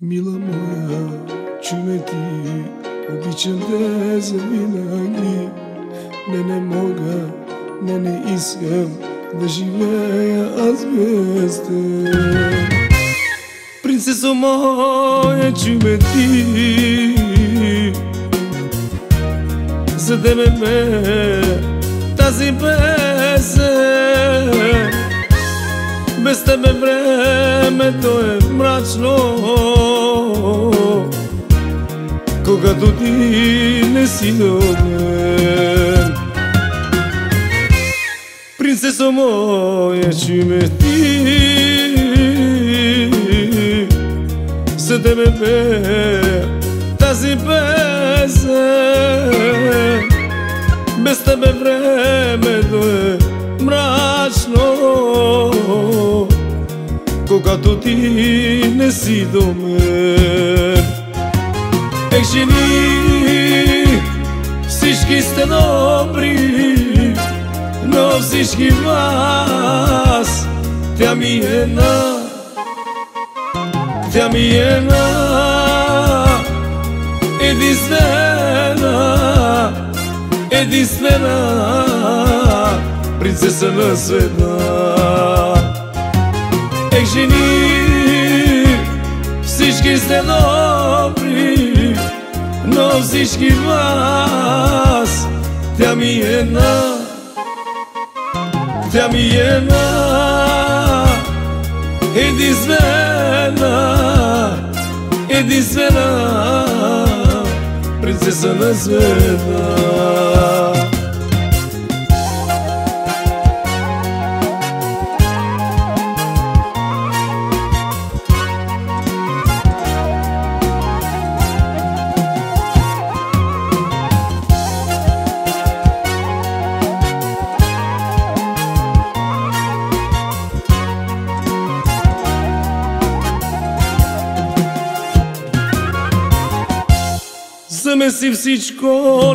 Мила моя, чуй ме ти, обичам те завинаги. Не мога, не искам да живея аз без теб. Принцесо моя, чуй ме ти, за тебе ме тази песен. Без тебе времето е мрачно, когато ти не си до мен. Принцесо моя, чуй ме ти, за тебе пея тази песен. Без тебе времето е мрачно, когато ти не си до мен. Ех, жени, всички сте добри, но всички вас, тя ми е една, тя ми е една, единствена принцеса на света. Ех, жени, всички сте добри, но всички вас, тя ми е една, тя ми е една, единствена принцеса на света. Замеси всичко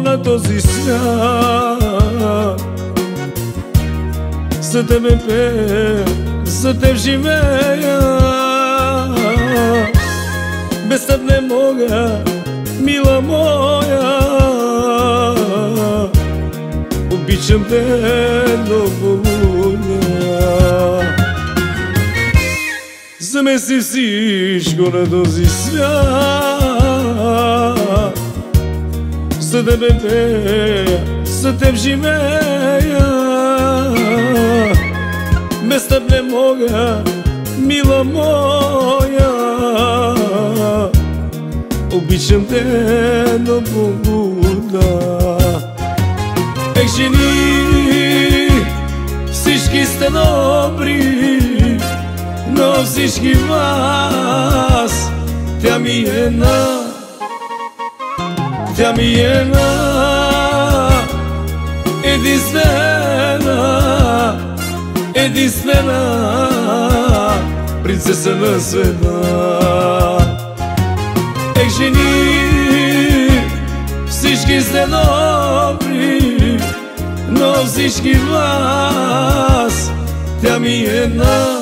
на този свят, за тебе пея, за теб живея. Без теб не мога, мила моя, обичам те много. Замеси всичко на този свят, за тебе пея, за теб живея. Без теб не мога, мила моя, обичам те до побуда. Ех, жени, всички сте добри, но всички вас, тя ми е една, тя ми е една, единствена принцеса на света. Ех, жени, всички сте добри, но всички вас, тя ми е една,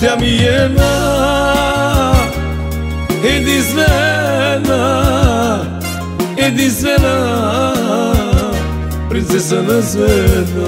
тя ми е една, единствена принцеса на света.